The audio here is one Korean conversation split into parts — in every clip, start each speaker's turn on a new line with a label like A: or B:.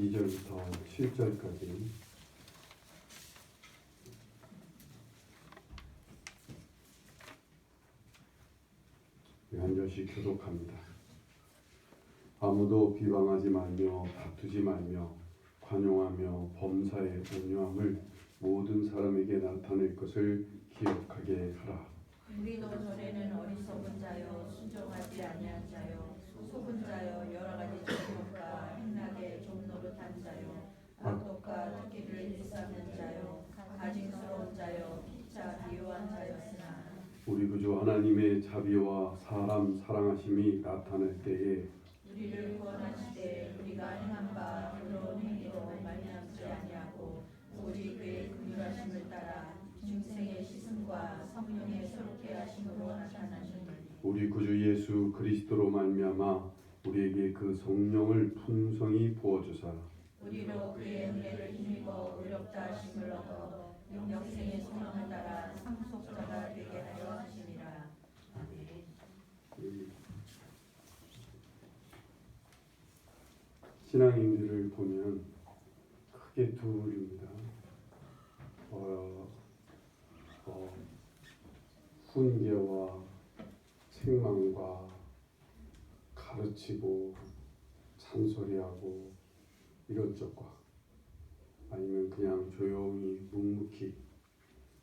A: 2절부터 7절까지 한 절씩 교독합니다. 아무도 비방하지 말며 다투지 말며 관용하며 범사의 온유함을 모든 사람에게 나타낼 것을 기억하게 하라.
B: 우리도 전에는 어리석은 자요 순종하지 아니한 자요 속은 자요 여러 가지 정욕과 행락에 좀 노릇한 자요 악독과 특기를 일삼는 자요 가증스러운 자요 피차 비호한 자였으나
A: 우리 구주 하나님의 자비와 사람 사랑하심이 나타날 때에
B: 우리를 구원하시되 우리가 행한 바 부러운 행위로 말미암지 아니하고 오직 그의 긍휼하심을 따라 중생의 시승과 성령의 새롭게 하심으로 나타나셨느니
A: 우리 구주 예수 그리스도로 말미암아 우리에게 그 성령을 풍성히 부어주사
B: 우리로 그의 은혜를 힘입어 의롭다 하심을 얻어 영생의 소망을 따라 상속자가 되게 하려 하심이라.
A: 신앙인들을 보면 크게 두 부류입니다. 훈계와 책망과 가르치고 잔소리하고 이것저것, 아니면 그냥 조용히 묵묵히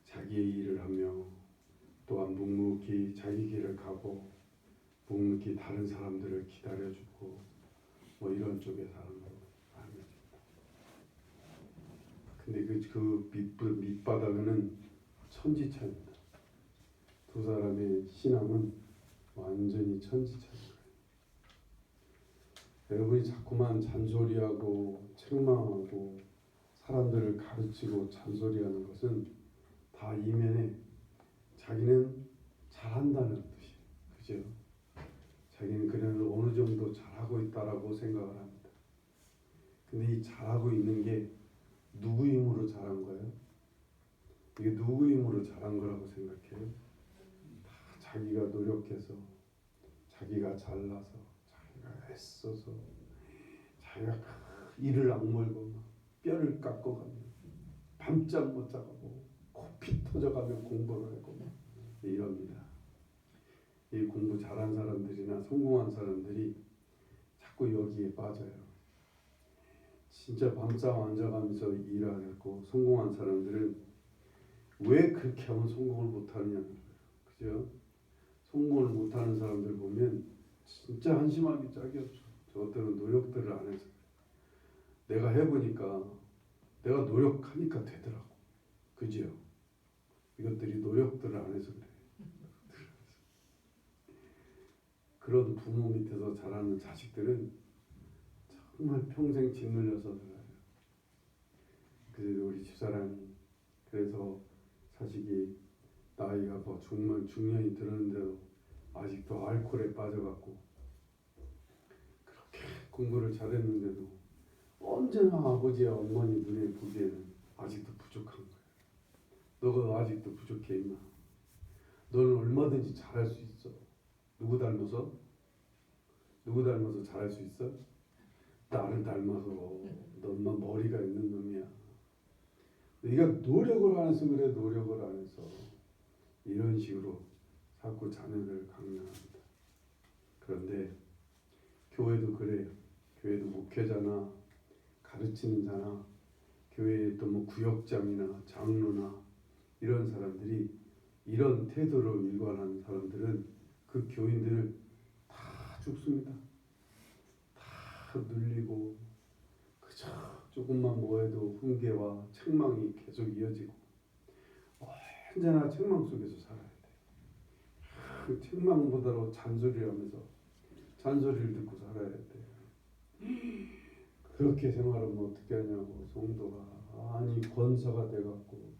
A: 자기의 일을 하며 또한 묵묵히 자기 길을 가고 묵묵히 다른 사람들을 기다려주고 뭐 이런 쪽의 사람으로 알려집니다. 근데 그 밑바닥은 천지차입니다. 두 사람의 신앙은 완전히 천지차인 거예요. 여러분이 자꾸만 잔소리하고 책망하고 사람들을 가르치고 잔소리하는 것은 다 이면에 자기는 잘한다는 뜻이에요. 그죠? 자기는 그래도 어느 정도 잘하고 있다라고 생각을 합니다. 근데 이 잘하고 있는 게 누구 힘으로 잘한 거예요? 이게 누구 힘으로 잘한 거라고 생각해요? 다 자기가 노력해서, 자기가 잘나서, 자기가 애써서, 자기가 이를 악물고 막 뼈를 깎아가며 밤잠 못 자고 코피 터져가며 공부를 하고 막 이럽니다. 이 공부 잘한 사람들이나 성공한 사람들이 자꾸 여기에 빠져요. 진짜 밤잠 앉아가면서 일하고 성공한 사람들은 왜 그렇게 하면 성공을 못하느냐는 거예요. 그죠? 성공을 못하는 사람들 보면 진짜 한심하기 짝이 없어. 저것들은 노력들을 안 해서 내가 해보니까 내가 노력하니까 되더라고. 그죠? 이것들이 노력들을 안 해서 그래. 그런 부모 밑에서 자라는 자식들은 정말 평생 짓눌려서 살아요. 그래서 우리 집사람이 그래서 자식이 나이가 뭐 정말 중년이 들었는데도 아직도 알코올에 빠져갖고 그렇게 공부를 잘했는데도 언제나 아버지와 어머니 눈에 보기에는 아직도 부족한 거예요. 너가 아직도 부족해 임마. 너는 얼마든지 잘할 수 있어. 누구 닮아서? 누구 닮아서 잘할 수 있어? 나를 닮아서. 너만 머리가 있는 놈이야. 네가 노력을 안 해서 그래. 노력을 안 해서. 이런 식으로 자꾸 자녀를 강요합니다. 그런데 교회도 그래요. 교회도 목회자나 가르치는 자나 교회에 또 뭐 구역장이나 장로나 이런 사람들이 이런 태도로 일관하는 사람들은 그 교인들을 다 죽습니다. 다 눌리고 그저 조금만 뭐해도 훈계와 책망이 계속 이어지고 언제나 책망 속에서 살아야 돼요. 그 책망보다도 잔소리를 하면서 잔소리를 듣고 살아야 돼요. 그렇게 생활하면 어떻게 하냐고. 성도가 아니 권사가 돼갖고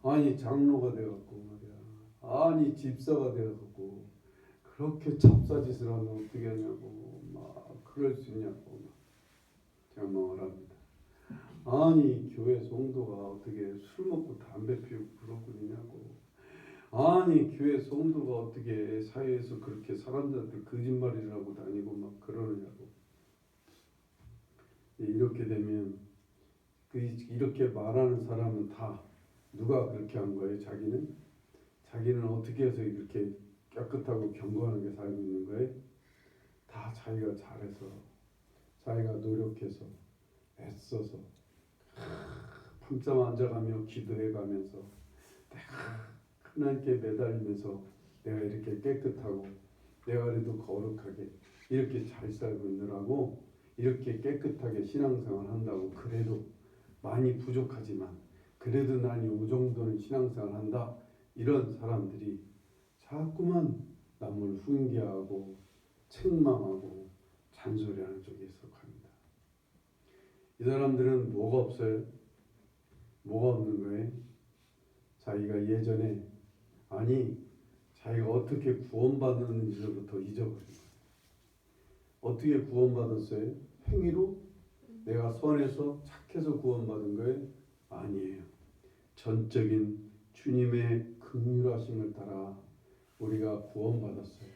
A: 아니 장로가 돼갖고 말이야. 아니 집사가 돼갖고 그렇게 잡사짓을 하면 어떻게 하냐고. 막 그럴 수 있냐고 막 장망을 합니다. 아니 교회 성도가 어떻게 술 먹고 담배 피우고 그러고 아니 교회 성도가 어떻게 사회에서 그렇게 사람들한테 거짓말을 하고 다니고 막 그러느냐고. 이렇게 되면 이렇게 말하는 사람은 다 누가 그렇게 한 거예요? 자기는 어떻게 해서 이렇게 깨끗하고 경건하게 살고 있는 거예요? 다 자기가 잘해서, 자기가 노력해서, 애써서 밤잠 앉아가며 기도해가면서 내가 하나님께 매달리면서 내가 이렇게 깨끗하고 내가 그래도 거룩하게 이렇게 잘 살고 있느라고 이렇게 깨끗하게 신앙생활 한다고 그래도 많이 부족하지만 그래도 난 이 정도는 신앙생활 한다 이런 사람들이 자꾸만 남을 훈계하고 책망하고 잔소리하는 쪽에 속합니다. 이 사람들은 뭐가 없어요? 뭐가 없는 거예요? 자기가 예전에 자기가 어떻게 구원받았는지부터 잊어버린 거예요. 어떻게 구원받았어요? 행위로? 내가 선해서 착해서 구원받은 거예요? 아니에요. 전적인 주님의 긍휼하심을 따라 우리가 구원받았어요.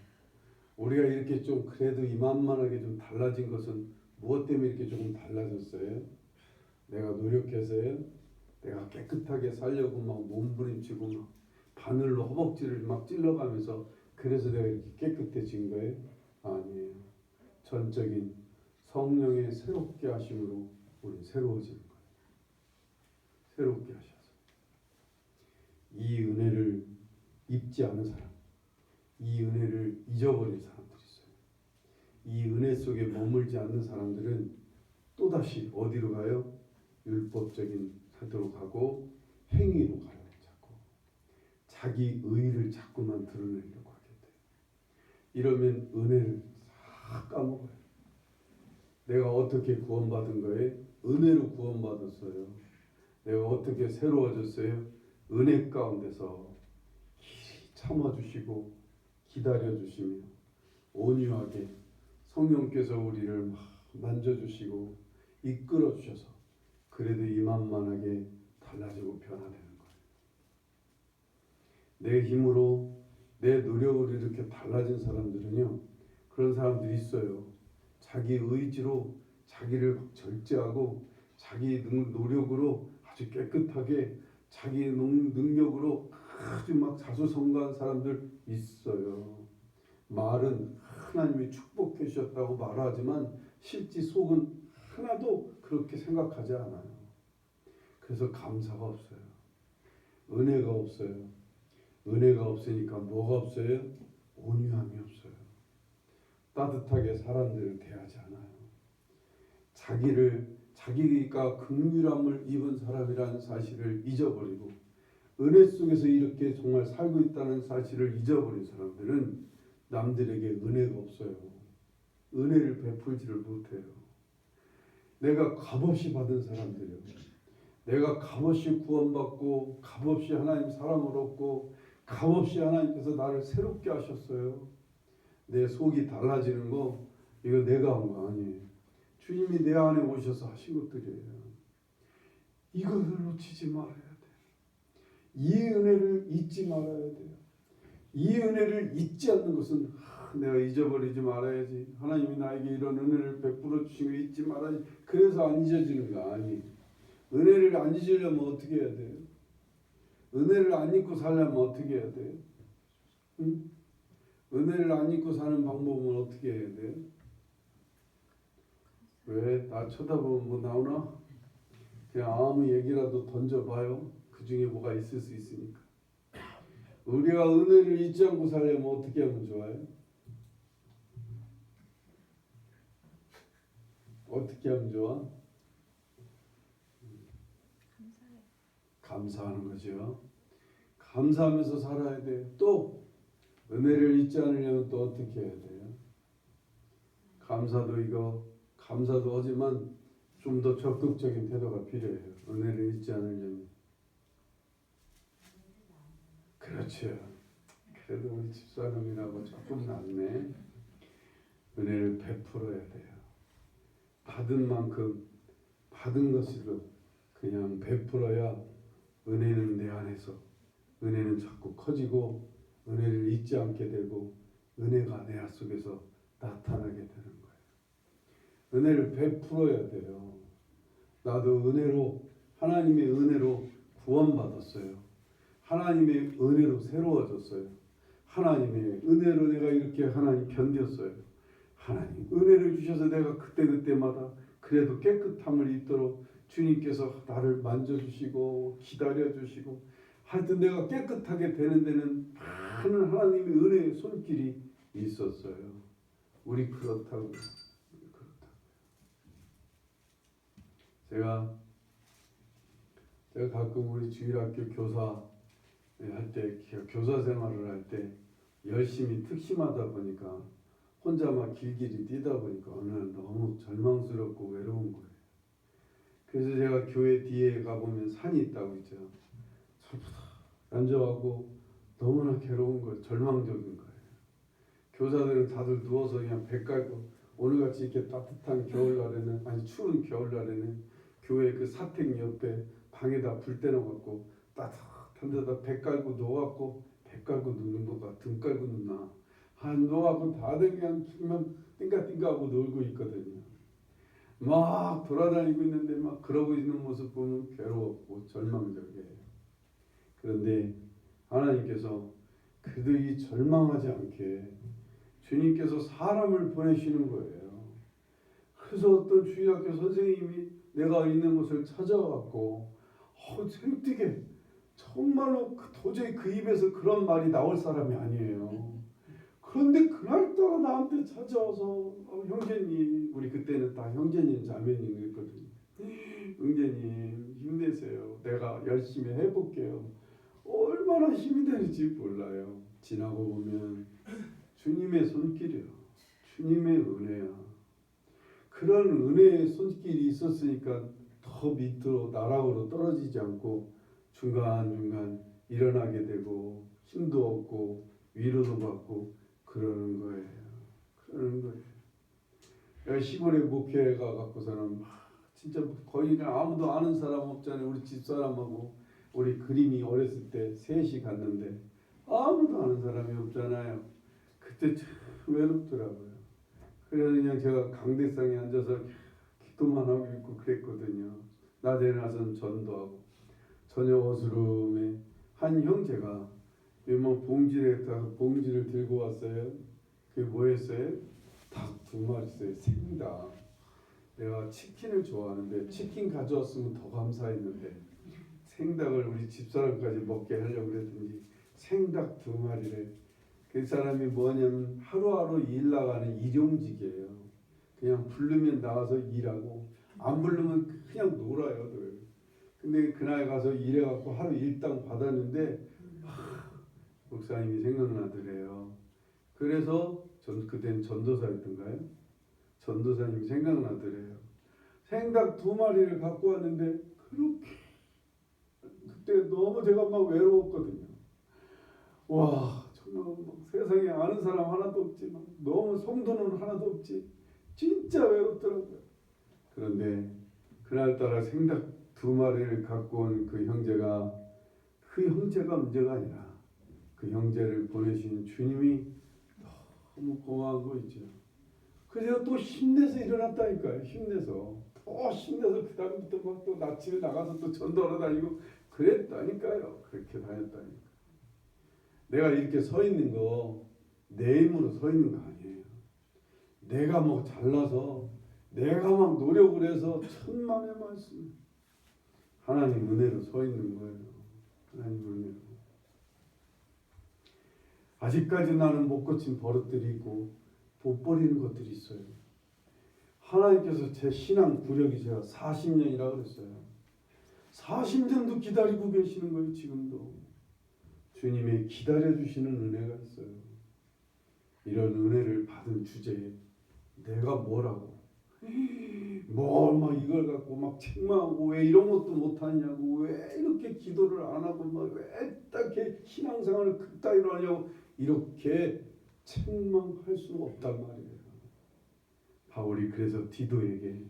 A: 우리가 이렇게 좀 그래도 이만만하게 좀 달라진 것은 무엇 때문에 이렇게 조금 달라졌어요? 내가 노력해서요? 내가 깨끗하게 살려고 막 몸부림치고 막 바늘로 허벅지를 막 찔러가면서 그래서 내가 이렇게 깨끗해진 거예요? 아니에요. 전적인 성령의 새롭게 하심으로 우리 새로워지는 거예요. 새롭게 하셔서 이 은혜를 입지 않은 사람, 이 은혜를 잊어버린 사람들이 있어요. 이 은혜 속에 머물지 않는 사람들은 또다시 어디로 가요? 율법적인 태도로 가고 행위로 가요. 자꾸 자기 의의를 자꾸만 드러내려고 하게 돼요. 이러면 은혜를 다 까먹어요. 내가 어떻게 구원받은 거예요? 은혜로 구원받았어요. 내가 어떻게 새로워졌어요? 은혜 가운데서 참아주시고 기다려주시며 온유하게 성령께서 우리를 막 만져주시고 이끌어주셔서 그래도 이만만하게 달라지고 변화되는 거예요. 내 힘으로 내 노력으로 이렇게 달라진 사람들은요, 그런 사람들이 있어요. 자기 의지로 자기를 절제하고 자기 노력으로 아주 깨끗하게 자기 능력으로 아주 막 자수성가한 사람들 있어요. 말은 하나님이 축복해 주셨다고 말하지만 실제 속은 하나도 그렇게 생각하지 않아요. 그래서 감사가 없어요. 은혜가 없어요. 은혜가 없으니까 뭐가 없어요? 온유함이 없어요. 따뜻하게 사람들을 대하지 않아요. 자기가 긍휼함을 입은 사람이라는 사실을 잊어버리고 은혜 속에서 이렇게 정말 살고 있다는 사실을 잊어버린 사람들은 남들에게 은혜가 없어요. 은혜를 베풀지를 못해요. 내가 값없이 받은 사람들이요. 내가 값없이 구원받고 값없이 하나님 사랑을 얻고 값없이 하나님께서 나를 새롭게 하셨어요. 내 속이 달라지는 거 이거 내가 한 거 아니에요. 주님이 내 안에 오셔서 하신 것들이에요. 이것을 놓치지 말아야 돼요. 이 은혜를 잊지 말아야 돼요. 이 은혜를 잊지 않는 것은 내가 잊어버리지 말아야지. 하나님이 나에게 이런 은혜를 베풀어 주신 거 잊지 말아야지. 그래서 안 잊어지는 거 아니에요. 은혜를 안 잊으려면 어떻게 해야 돼요? 은혜를 안 잊고 살려면 어떻게 해야 돼요? 응? 은혜를 안 잊고 사는 방법은 어떻게 해야 돼요? 왜? 나 쳐다보면 뭐 나오나? 그냥 아무 얘기라도 던져봐요. 그 중에 뭐가 있을 수 있으니까. 우리가 은혜를 잊지 않고 살려면 어떻게 하면 좋아요? 어떻게 하면 좋아? 감사하는 거죠. 감사하면서 살아야 돼. 또 은혜를 잊지 않으려면 또 어떻게 해야 돼요? 감사도 하지만 좀 더 적극적인 태도가 필요해요. 은혜를 잊지 않으려면. 그렇죠. 그래도 우리 집사람이라고 조금 낫네. 은혜를 베풀어야 돼요. 받은 만큼 받은 것으로 그냥 베풀어야 은혜는 내 안에서 은혜는 자꾸 커지고 은혜를 잊지 않게 되고 은혜가 내 속에서 나타나게 되는 거예요. 은혜를 베풀어야 돼요. 나도 은혜로 하나님의 은혜로 구원받았어요. 하나님의 은혜로 새로워졌어요. 하나님의 은혜로 내가 이렇게 하나님 견뎠어요. 하나님 은혜를 주셔서 내가 그때그때마다 그래도 깨끗함을 입도록 주님께서 나를 만져주시고 기다려주시고 하여튼 내가 깨끗하게 되는 데는 많은 하나님의 은혜의 손길이 있었어요. 우리 그렇다고. 제가 가끔 우리 주일학교 교사 할 때, 교사 생활을 할 때 열심히 특심하다 보니까 혼자 막 길길이 뛰다 보니까 어느 날 너무 절망스럽고 외로운 거예요. 그래서 제가 교회 뒤에 가보면 산이 있다고 있죠. 전부 다 앉아가고 너무나 괴로운 거예요. 절망적인 거예요. 교사들은 다들 누워서 그냥 배 깔고 오늘같이 이렇게 따뜻한 겨울날에는, 아니 추운 겨울날에는 교회 그 사택 옆에 방에다 불 떼놓고 따뜻한 데다 배 깔고 누워갖고, 배 깔고 눕는 거가 등 깔고 눕나, 누워갖고 다들 그냥 띵가띵가하고 놀고 있거든요. 막 돌아다니고 있는데 막 그러고 있는 모습 보면 괴로웠고 절망적이에요. 그런데 하나님께서 그래도 이 절망하지 않게 주님께서 사람을 보내시는 거예요. 그래서 어떤 주일학교 선생님이 내가 있는 곳을 찾아왔고 생뜨게 정말로 도저히 그 입에서 그런 말이 나올 사람이 아니에요. 그런데 그날따라 나한테 찾아와서 형제님, 우리 그때는 다 형제님 자매님 그랬거든요. 형제님 힘내세요. 내가 열심히 해볼게요. 얼마나 힘이 되는지 몰라요. 지나고 보면 주님의 손길이요, 주님의 은혜야. 그런 은혜의 손길이 있었으니까 더 밑으로 나락으로 떨어지지 않고 중간중간 일어나게 되고 힘도 얻고 위로도 받고 그러는 거예요. 그러는 거예요. 내가 시골에 목회가 갖고서는 진짜 거의 아무도 아는 사람 없잖아요. 우리 집사람하고 우리 그림이 어렸을 때 셋이 갔는데 아무도 아는 사람이 없잖아요. 그때 참 외롭더라고요. 그래서 그냥 제가 강대상에 앉아서 기도만 하고 있고 그랬거든요. 낮에 나선 전도하고. 저녁 어스름에 한 형제가 봉지를 들고 왔어요. 그게 뭐였어요? 닭 2마리 있어요. 생닭. 내가 치킨을 좋아하는데 치킨 가져왔으면 더 감사했는데 생닭을 우리 집사람까지 먹게 하려고 그랬더니 생닭 2마리를. 그 사람이 뭐냐면 하루하루 일 나가는 일용직이에요. 그냥 부르면 나가서 일하고 안 부르면 그냥 놀아요. 늘. 근데 그날 가서 일해갖고 하루 일당 받았는데 목사님이 생각나더래요. 그래서 그때는 전도사였던가요? 전도사님이 생각나더래요. 생닭 2마리를 갖고 왔는데 그렇게 그때 너무 제가 막 외로웠거든요. 와 정말 세상에 아는 사람 하나도 없지만 너무 성도는 하나도 없지. 진짜 외롭더라고요. 그런데 그날따라 생닭 2마리를 갖고 온 그 형제가 문제가 아니라 그 형제를 보내신 주님이 너무 고마운 거 있죠. 그래서 또 힘내서 일어났다니까요. 힘내서 그 다음부터 막 또 아침에 나가서 또 전도하러 다니고 그랬다니까요. 그렇게 다녔다니까. 내가 이렇게 서 있는 거 내 힘으로 서 있는 거 아니에요. 내가 뭐 잘나서 내가 막 노력을 해서 천만의 말씀 하나님 은혜로 서 있는 거예요. 하나님 은혜로. 아직까지 나는 못 고친 버릇들이 있고 못 버리는 것들이 있어요. 하나님께서 제 신앙 구력이 제가 40년이라 그랬어요. 40년도 기다리고 계시는 거예요. 지금도 주님의 기다려주시는 은혜가 있어요. 이런 은혜를 받은 주제에 내가 뭐라고 막 이걸 갖고 막 책망하고 왜 이런 것도 못하냐고 왜 이렇게 기도를 안 하고 막 왜 이렇게 신앙생활을 그따위로 하냐고 이렇게 책망할 수 없단 말이에요. 바울이 그래서 디도에게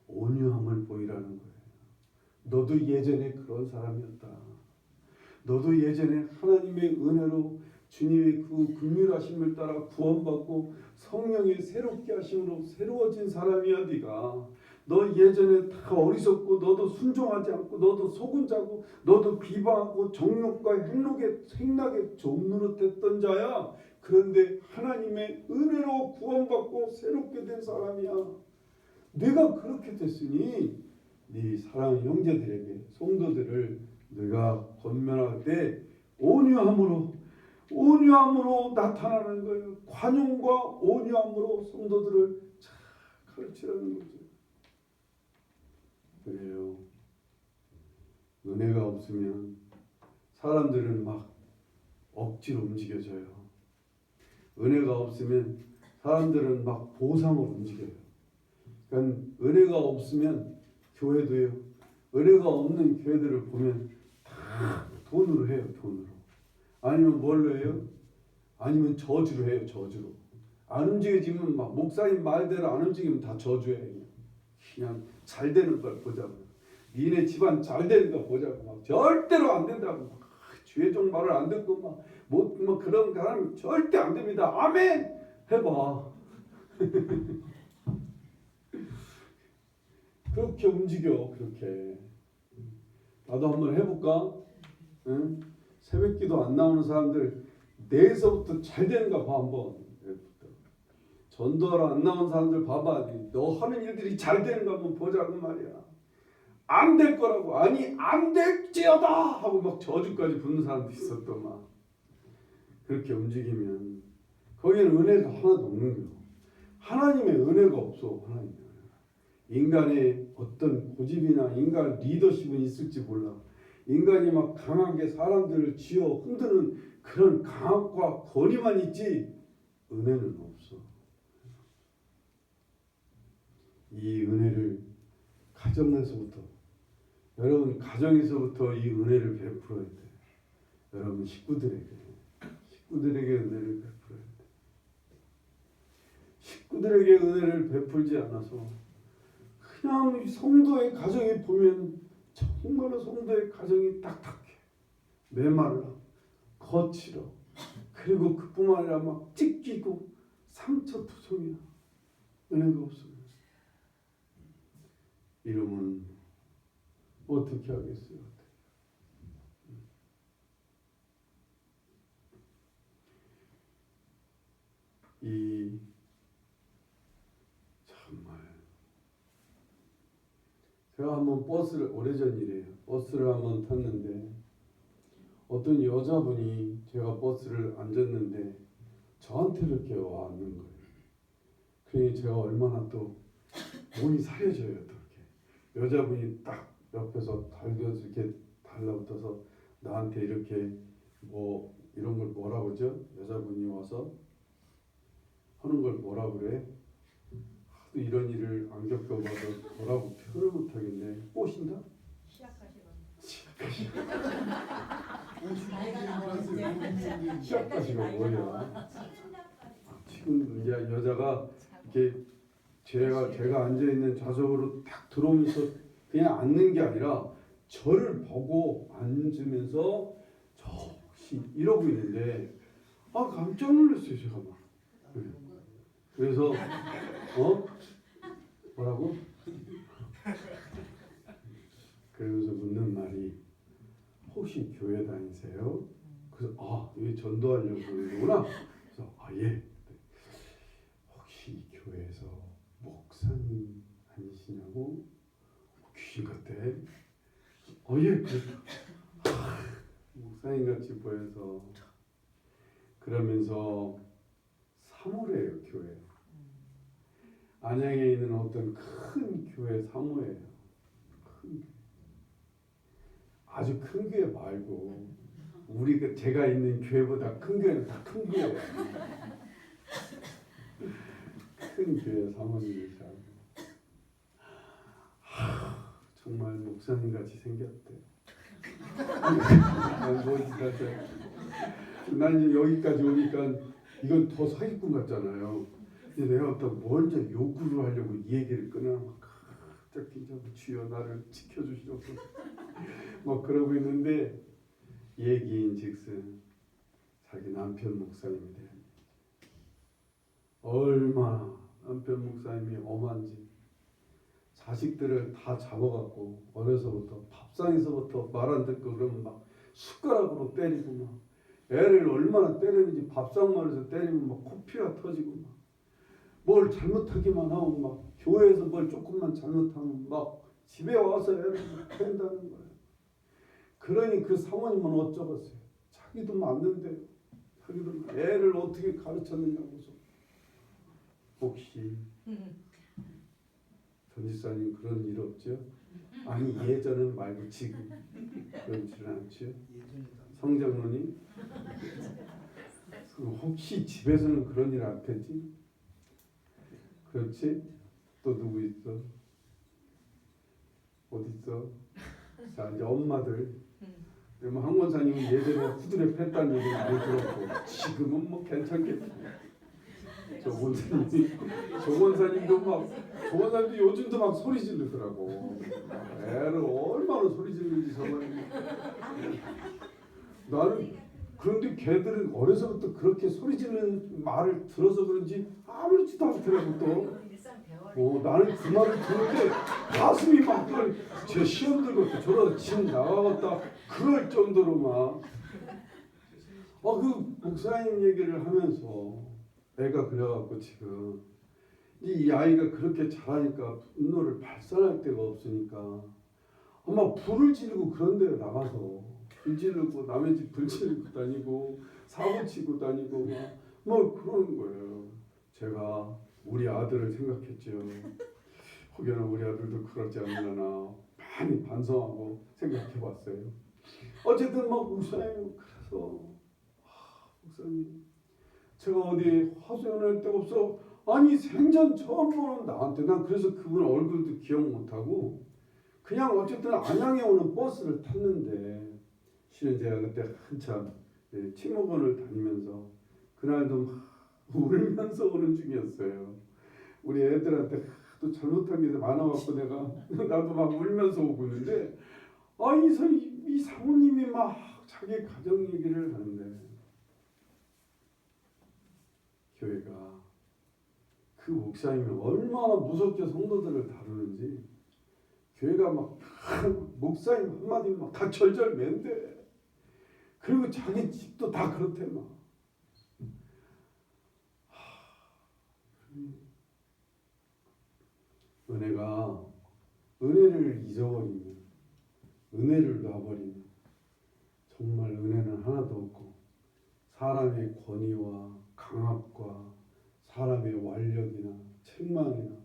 A: 온유함을 보이라는 거예요. 너도 예전에 그런 사람이었다. 너도 예전에 하나님의 은혜로 주님의 그 긍휼하심을 따라 구원받고 성령의 새롭게 하심으로 새로워진 사람이야 네가. 너 예전에 다 어리석고 너도 순종하지 않고 너도 속은 자고 너도 비방하고 정욕과 행락에 종노릇했던 자야. 그런데 하나님의 은혜로 구원받고 새롭게 된 사람이야. 네가 그렇게 됐으니 네 사랑하는 형제들에게 성도들을 네가 권면할 때 온유함으로 나타나는 거예요. 관용과 온유함으로 성도들을 잘 가르치라는 거죠. 그래요. 은혜가 없으면 사람들은 막 억지로 움직여져요. 은혜가 없으면 사람들은 막 보상으로 움직여요. 그러니까 은혜가 없으면 교회도요. 은혜가 없는 교회들을 보면 다 돈으로 해요. 돈으로. 아니면 뭘로 해요? 아니면 저주로 해요. 저주로. 안 움직여지면 막 목사님 말대로 안 움직이면 다 저주해요. 그냥 잘 되는 걸 보자고. 니네 집안 잘 되는 거 보자고. 막 절대로 안 된다고. 막 주의 종 말을 안 듣고 뭐 그런 사람 절대 안 됩니다. 아멘. 해봐. 그렇게 움직여. 그렇게. 나도 한번 해볼까? 응? 새벽기도 안 나오는 사람들 내에서부터 잘 되는가 봐 한번. 전도하러 안 나온 사람들 봐봐. 너 하는 일들이 잘 되는가 한번 보자고 말이야. 안 될 거라고. 아니 안 될지어다 하고 막 저주까지 붙는 사람도 있었더 막. 그렇게 움직이면 거기에는 은혜가 하나도 없는 거예요. 하나님의 은혜가 없어. 하나님의 은혜가. 인간의 어떤 고집이나 인간 리더십은 있을지 몰라. 인간이 막 강하게 사람들을 쥐어 흔드는 그런 강압과 권위만 있지 은혜는 없어. 이 은혜를 가정에서부터 여러분 가정에서부터 이 은혜를 베풀어야 돼. 여러분 식구들에게 은혜를 베풀어야 돼. 식구들에게 은혜를 베풀지 않아서 그냥 성도의 가정에 보면 정말로 성도의 가정이 딱딱해. 메말라 거칠어. 그리고 그뿐만 아니라 막 찢기고 상처투성이야. 은혜가 없어요. 이러면 어떻게 하겠어요? 이 정말 제가 한번 버스를 오래전 일이에요. 버스를 한번 탔는데 어떤 여자분이 제가 버스를 앉았는데 저한테 이렇게 와 앉는 거예요. 그러니 제가 얼마나 또 몸이 사려져요. 또 이렇게 여자분이 딱 옆에서 달겨서 이렇게 달라붙어서 나한테 이렇게 뭐 이런 걸 뭐라 그러죠? 여자분이 와서 하는 걸 뭐라 그래? 하도 이런 일을 안 겪어봐서 뭐라고 표현을 못하겠네. 꼬신다? 시작하시가 뭐야? 지금 이제 여자가 이렇게 제가 앉아 있는 좌석으로 딱 들어오면서 그냥 앉는 게 아니라 저를 보고 앉으면서 저씨 이러고 있는데 깜짝 놀랐어요 제가 막. 그래서 뭐라고? 그러면서 묻는 말이 혹시 교회 다니세요? 그래서 여기 전도하려고 그러는구나. 그래서 예. 혹시 교회에서 목사님 아니시냐고? 귀신 같대. 예. 목사님 같이 보여서 그러면서 사모래요 교회. 안양에 있는 어떤 큰 교회 사모예요. 아주 큰 교회 말고 제가 있는 교회보다 큰 교회는 다 큰 교회예요. 큰 교회 사모님이시라고. 정말 목사님 같이 생겼대. 난 이제 여기까지 오니까 이건 더 사기꾼 같잖아요. 근데 내가 먼저 요구를 하려고 이 얘기를 끊어 막 긴장하고 주여 나를 지켜주시옵소서 막 그러고 있는데 얘기인즉슨 자기 남편 목사님이 돼야 돼. 얼마나 남편 목사님이 엄한지 자식들을 다 잡아갖고 어려서부터 밥상에서부터 말 안 듣고 그러면 막 숟가락으로 때리고 막 애를 얼마나 때리는지 밥상말에서 때리면 막 코피가 터지고 막 뭘 잘못하기만 하고 막 교회에서 뭘 조금만 잘못하면 막 집에 와서 애를 팬다는 거예요. 그러니 그 사모님은 어쩌겠어요. 자기도 맞는데 자기도 애를 어떻게 가르쳤느냐고서. 혹시 전지사님 그런 일 없죠? 아니 예전은 말고 지금 그렇지는 않죠? 성장로님 혹시 집에서는 그런 일 안 했지? 그렇지? 또 누구 있어? 어디 있어? 자 이제 엄마들. 한 권사님은 예전에 후드려 팼다는 얘기 많이 들었고 지금은 뭐 괜찮겠지. 조 권사님도 요즘도 막 소리 지르더라고. 애를 얼마나 소리 지르는지 정말. 나는 그런데 걔들은 어려서부터 그렇게 소리 지르는 말을 들어서 그런지 아무렇지도 않더라고 또. 나는 그 말을 들을 때 가슴이 막 제 시험 들고 저러다 집 나가겠다 그럴 정도로 막. 그 목사님 얘기를 하면서 애가 그래갖고 지금 이 아이가 그렇게 잘하니까 분노를 발산할 데가 없으니까 아마 불을 지르고 그런 데 나가서 불 지르고 남의 집 불 지르고 다니고 사고 치고 다니고 뭐 그러는 거예요. 제가 우리 아들을 생각했죠. 혹여나 우리 아들도 그러지 않으려나 많이 반성하고 생각해봤어요. 어쨌든 막 목사님 그래서 목사님 제가 어디 화소연할 데가 없어. 아니 생전 처음 보는 나한테 난 그래서 그분 얼굴도 기억 못하고 그냥 어쨌든 안양에 오는 버스를 탔는데 실은 제가 그때 한참 친목원을 다니면서 그날도 막 울면서 오는 중이었어요. 우리 애들한테 또 잘못한 게 많아갖고 내가 나도 막 울면서 오고 있는데 이 사모님이 막 자기 가정 얘기를 하는데 교회가 그 목사님이 얼마나 무섭게 성도들을 다루는지 교회가 막 목사님 한마디 막 다 절절맨대. 그리고 자기 집도 다 그렇대 막. 은혜를 잊어버리면 은혜를 놔버리면 정말 은혜는 하나도 없고 사람의 권위와 강압과 사람의 완력이나 책망이나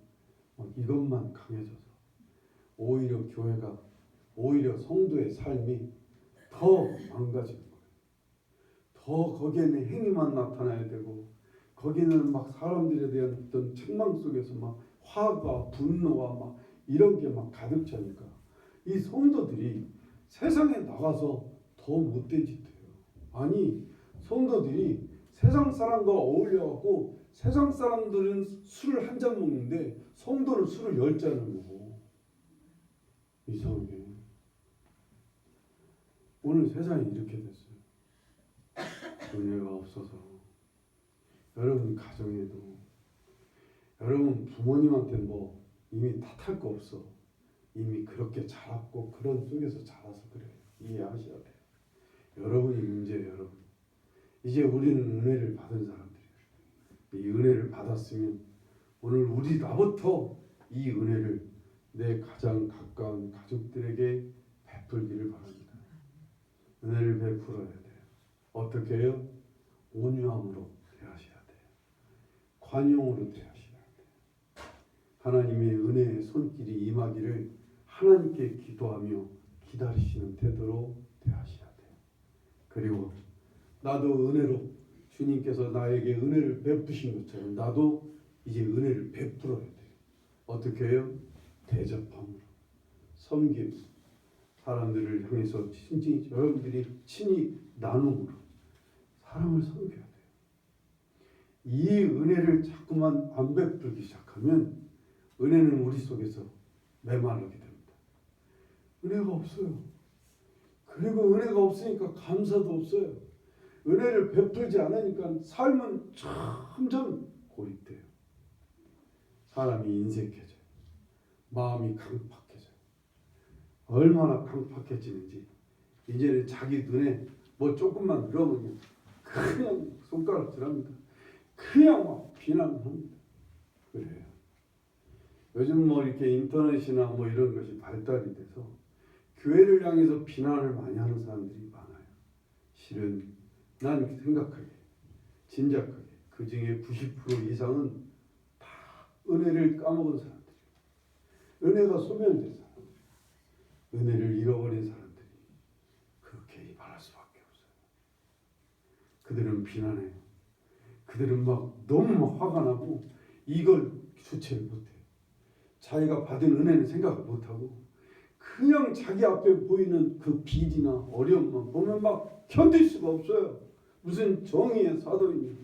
A: 이것만 강해져서 오히려 교회가 오히려 성도의 삶이 더 망가지는 거예요. 더 거기에는 행위만 나타나야 되고 거기는 막 사람들에 대한 어떤 책망 속에서 막 화가 분노와 막 이런 게 막 가득 차니까 이 성도들이 세상에 나가서 더 못된 짓 해요. 아니 성도들이 세상 사람과 어울려갖고 세상 사람들은 술을 한 잔 먹는데 성도는 술을 10잔을 먹어. 이상하게 오늘 세상이 이렇게 됐어요. 은혜가 없어서 여러분 가정에도 여러분 부모님한테 뭐 이미 탓할 거 없어. 이미 그렇게 자랐고 그런 속에서 자라서 그래요. 이해하셔야 돼요. 여러분이 문제예요. 여러분. 이제 우리는 은혜를 받은 사람들이에요. 이 은혜를 받았으면 오늘 우리 나부터 이 은혜를 내 가장 가까운 가족들에게 베풀기를 바랍니다. 은혜를 베풀어야 돼요. 어떻게 해요? 온유함으로 대하셔야 돼요. 관용으로 대하셔야 돼요. 하나님의 은혜의 손길이 임하기를 하나님께 기도하며 기다리시는 태도로 대하셔야 돼요. 그리고 나도 은혜로 주님께서 나에게 은혜를 베푸신 것처럼 나도 이제 은혜를 베풀어야 돼요. 어떻게 해요? 대접함으로, 섬김, 사람들을 향해서 여러분들이 친히 나눔으로 사람을 섬겨야 돼요. 이 은혜를 자꾸만 안 베풀기 시작하면 은혜는 우리 속에서 메마르게 됩니다. 은혜가 없어요. 그리고 은혜가 없으니까 감사도 없어요. 은혜를 베풀지 않으니까 삶은 점점 고립돼요. 사람이 인색해져요. 마음이 강팍해져요. 얼마나 강팍해지는지 이제는 자기 눈에 뭐 조금만 들어보면 그냥 손가락질합니다. 그냥 막 비난합니다. 그래요. 요즘 뭐 이렇게 인터넷이나 뭐 이런 것이 발달이 돼서 교회를 향해서 비난을 많이 하는 사람들이 많아요. 실은 난 생각하기에 짐작하기에 그 중에 90% 이상은 다 은혜를 까먹은 사람들이에요. 은혜가 소멸된 사람들, 은혜를 잃어버린 사람들이 그렇게 말할 수밖에 없어요. 그들은 비난해요. 그들은 막 너무 막 화가 나고 이걸 주체를 못해요. 자기가 받은 은혜는 생각을 못하고 그냥 자기 앞에 보이는 그 비리나 어려움만 보면 막 견딜 수가 없어요. 무슨 정의의 사도입니다.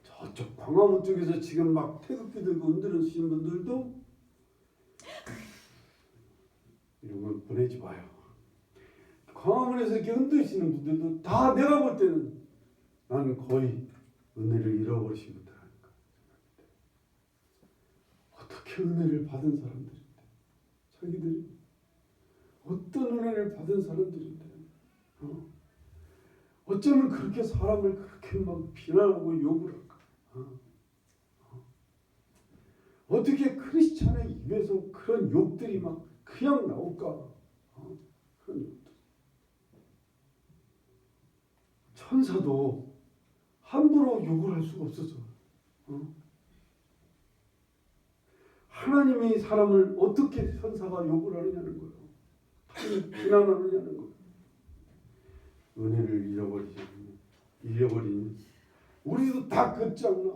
A: 저쪽 광화문 쪽에서 지금 막 태극기 들고 흔들으시는 분들도 이런 걸 보내지 마요. 광화문에서 이렇게 흔드시는 분들도 다 내가 볼 때는 나는 거의 은혜를 잃어버리신 분들 아닐까 생각합니다. 어떻게 은혜를 받은 사람들인데 자기들이 어떤 은혜를 받은 사람들인데 어쩌면 그렇게 사람을 그렇게 막 비난하고 욕을 할까? 어떻게 크리스찬의 입에서 그런 욕들이 막 그냥 나올까? 그런 욕들. 천사도 함부로 욕을 할 수가 없었어. 하나님이 사람을 어떻게 천사가 욕을 하느냐는 거예요. 비난하느냐는 거예요. 은혜를 잃어버리니 우리도 다 끝장나.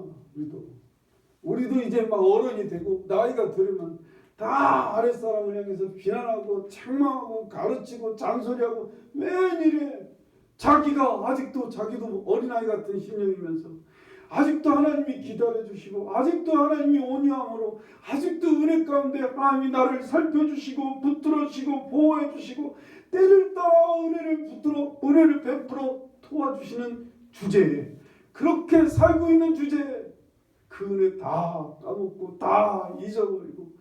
A: 우리도 이제 막 어른이 되고 나이가 들으면 다 아랫사람을 향해서 비난하고 책망하고 가르치고 잔소리하고 왜 이래. 자기가 아직도 자기도 어린아이 같은 심령이면서 아직도 하나님이 기다려주시고 아직도 하나님이 온유함으로 아직도 은혜 가운데 하나님이 나를 살펴주시고 붙들어주시고 보호해주시고 때를 따라 은혜를 베풀어 도와주시는 주제에 그렇게 살고 있는 주제에 그 은혜 다 까먹고 다 잊어버리고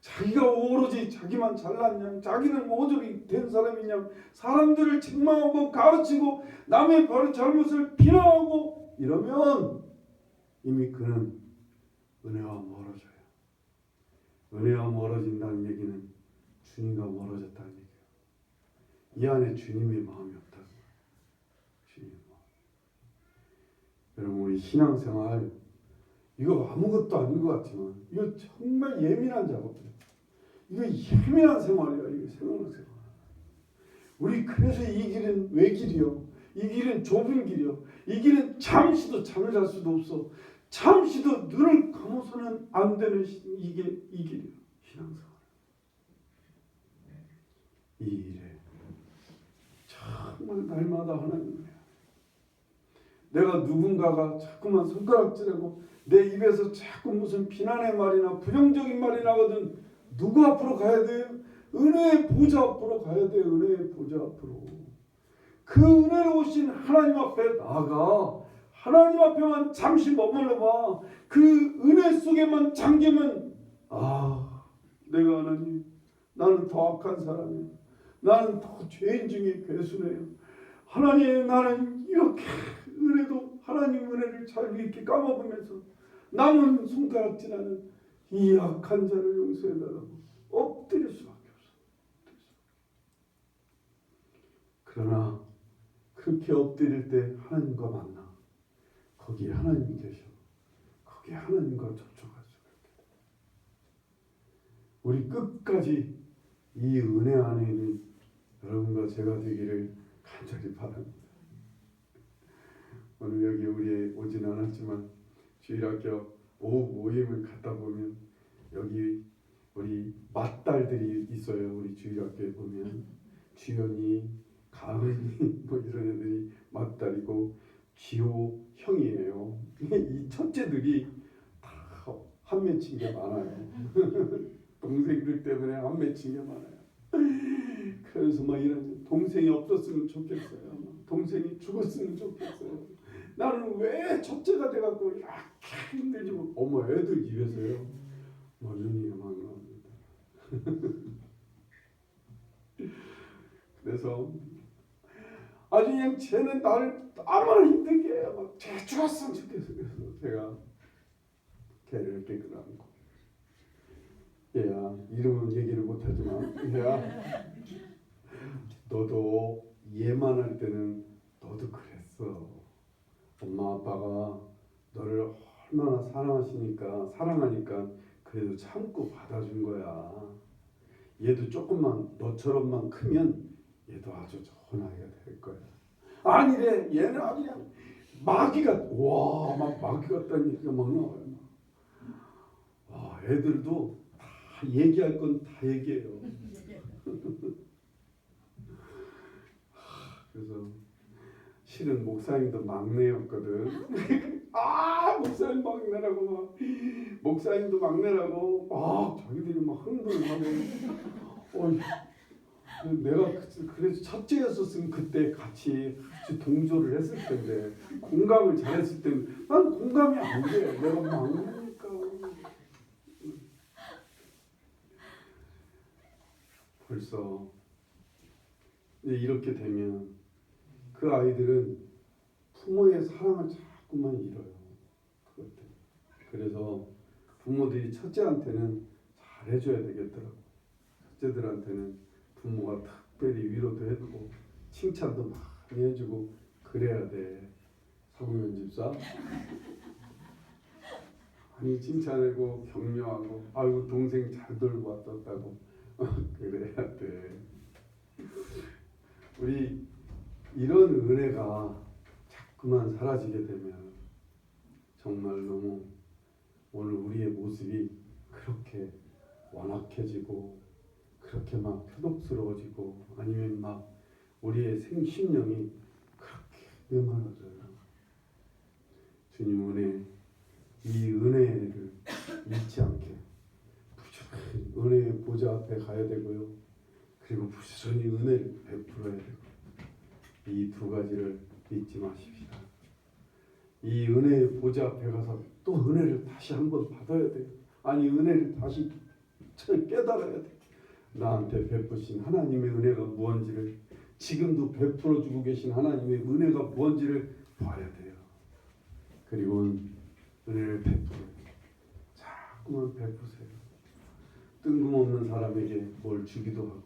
A: 자기가 오로지 자기만 잘났냐 자기는 모조리 된 사람이냐 사람들을 책망하고 가르치고 남의 바로 잘못을 비난하고 이러면 이미 그는 은혜와 멀어져요. 은혜와 멀어진다는 얘기는 주님과 멀어졌다는 얘기예요. 이 안에 주님의 마음이 없다는 거예요. 주님의 마음. 여러분 우리 신앙생활 이거 아무것도 아닌 것 같지만 이거 정말 예민한 작업이에요. 이거 예민한 생활이야. 이거 생활. 우리 그래서 이 길은 외길이요. 이 길은 좁은 길이요. 이 길은 잠시도 잠을 잘 수도 없어. 잠시도 눈을 감아서는 안 되는 이게 이 길이에요. 신앙생활. 이 일에 정말 날마다 하나님을 해야 돼. 내가 누군가가 자꾸만 손가락질하고 내 입에서 자꾸 무슨 비난의 말이나 부정적인 말이 나거든 누구 앞으로 가야 돼요? 은혜의 보좌 앞으로 가야 돼요. 은혜의 보좌 앞으로. 그 은혜로우신 하나님 앞에 나아가 하나님 앞에만 잠시 머물러 봐. 그 은혜 속에만 잠기면 내가 하나님 나는 더 악한 사람이야. 나는 더 죄인 중에 괴수네요. 하나님 나는 이렇게 은혜도 하나님 은혜를 잘 이렇게 까먹으면서 남은 손가락질하는 이 악한 자를 용서해달라고 엎드릴 수밖에 없어. 그러나 그렇게 엎드릴 때 하나님과 만나. 거기에 하나님이 계셔. 거기에 하나님과 접촉할 수가 있게 돼. 우리 끝까지 이 은혜 안에 있는 여러분과 제가 되기를 간절히 바랍니다. 오늘 여기 우리 오진 않았지만 주일학교 오후 모임을 갔다 보면 여기 우리 맏딸들이 있어요. 우리 주일학교에 보면 주연이, 가은이 뭐 이런 애들이 맏딸이고 지호 형이에요. 이 첫째들이 다 한 맺힌 게 많아요. 동생들 때문에 한 맺힌 게 많아요. 그래서 막 이런 동생이 없었으면 좋겠어요. 동생 동생이 죽었으면 좋겠어요. 나는 왜 첫째가 돼갖고 이렇게 힘들지 못. 어머 애들 입에서요. 뭐 눈이 막 나옵니다. 그래서 아주 그냥 쟤는 나를 아무나 힘들게 해요. 막 쟤 죽었으면 좋겠어요. 그래서 제가 걔를 이렇게 끌어안고 얘야 이름은 얘기를 못하지만 얘야 너도 얘만 할 때는 너도 그랬어. 엄마 아빠가 너를 얼마나 사랑하니까 그래도 참고 받아준 거야. 얘도 조금만 너처럼만 크면 얘도 아주 좋은 아이가 될 거야. 아니래. 얘는 아주 그냥 막 마귀 같다는 얘기가 막 나와요. 와, 애들도 다 얘기할 건 다 얘기해요. 그래서 실은 목사님도 막내였거든. 목사님 막내라고 목사님도 막내라고 막 자기들이 막 흥분을 하고 내가 그래서 첫째였었으면 그때 같이 동조를 했을 텐데 공감을 잘했을 때는 난 공감이 안 돼. 내가 막내니까. 벌써 이렇게 되면 그 아이들은 부모의 사랑을 자꾸만 잃어요. 그것 때문에. 그래서 부모들이 첫째한테는 잘해줘야 되겠더라고. 첫째들한테는 부모가 특별히 위로도 해주고 칭찬도 많이 해주고 그래야 돼. 서구면 집사 많이 칭찬하고 격려하고 아이고 동생 잘 돌고 왔다고 그래야 돼. 우리 이런 은혜가 자꾸만 사라지게 되면 정말 너무 오늘 우리의 모습이 그렇게 완악해지고 그렇게 막 표독스러워지고 아니면 막 우리의 심령이 그렇게 메말라져요. 주님 이 은혜를 잊지 않게 부지런히 은혜의 보좌 앞에 가야 되고요. 그리고 부지런히 은혜를 베풀어야 되고 이 두 가지를 잊지 마십시다. 이 은혜의 보좌 앞에 가서 또 은혜를 다시 한번 받아야 돼요. 아니 은혜를 다시 깨달아야 돼. 나한테 베푸신 하나님의 은혜가 무언지를 지금도 베풀어주고 계신 하나님의 은혜가 무언지를 봐야 돼요. 그리고 은혜를 베풀어요. 자꾸만 베푸세요. 뜬금없는 사람에게 뭘 주기도 하고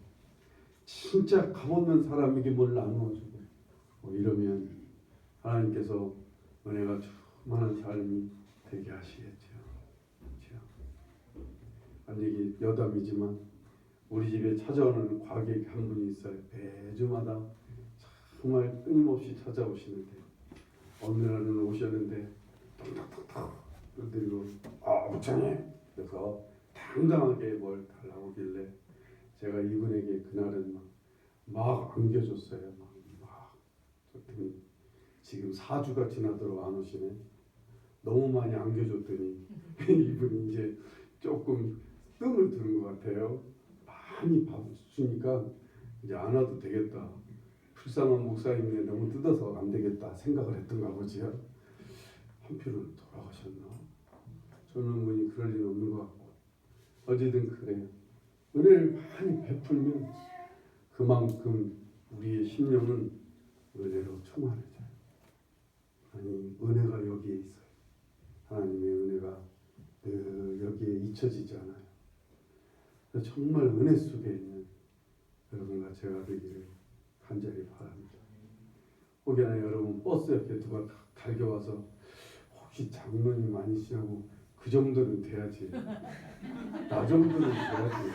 A: 진짜 값없는 사람에게 뭘 나누어주고 이러면 하나님께서 은혜가 충만한 삶이 되게 하시겠죠. 그렇죠? 완전히 여담이지만 우리 집에 찾아오는 과객 한 분이 있어요. 매주마다 정말 끊임없이 찾아오시는데 어느 날은 오셨는데 탁탁탁탁 그리고 목사님 그래서 당당하게 뭘 달라고 하길래 제가 이분에게 그날은 막 안겨줬어요. 막 줬더니 지금 4주가 지나도록 안 오시네. 너무 많이 안겨줬더니 이분이 이제 조금 뜸을 드는 것 같아요. 많이 봐주니까 이제 안 와도 되겠다. 불쌍한 목사님인데 너무 뜯어서 안 되겠다 생각을 했던가 보지요. 한편으로 돌아가셨나? 저는 분이 그럴 일 없는 것 같고 어쨌든 그래요. 은혜를 많이 베풀면 그만큼 우리의 심령은 은혜로 충만해져요. 아니 은혜가 여기에 있어요. 하나님의 은혜가 늘 여기에 잊혀지지 않아요. 정말 은혜 속에 있는 여러분과 제가 되기를 간절히 바랍니다. 혹여나 여러분 버스 옆에 누가 달겨와서 혹시 장로님 아니시냐고 그 정도는 돼야지. 나 정도는 돼야지.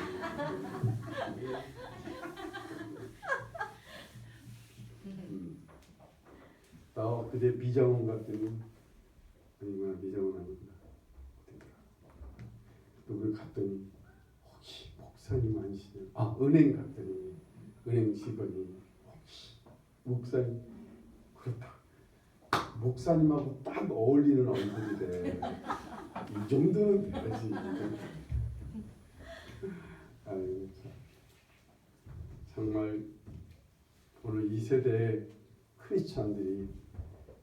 A: 나 그제 미장원 갔더니 아니구나 미장원 아니구나 누굴 갔더니 혹시 목사님 아니시냐? 은행 갔더니 은행 직원이 혹시 목사님 그렇다. 목사님하고 딱 어울리는 얼굴이래. 이 정도는 돼야지. 아유, 정말 오늘 이 세대에 크리스찬들이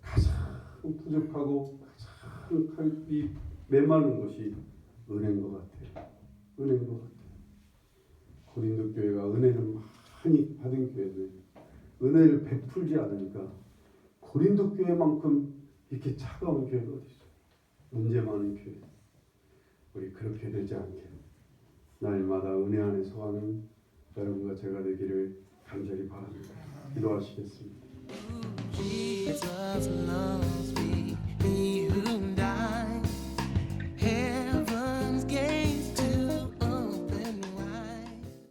A: 가장 부족하고 가장 이 메마른 것이 은혜인 것 같아요. 은혜인 것 같아요. 고린도 교회가 은혜를 많이 받은 교회들, 은혜를 베풀지 않으니까 고린도 교회만큼 이렇게 차가운 교회가 어디 있어요? 문제 많은 교회. 우리 그렇게 되지 않게 날마다 은혜 안에 서가는 여러분과 제가 되기를 간절히 바랍니다. 기도하시겠습니다.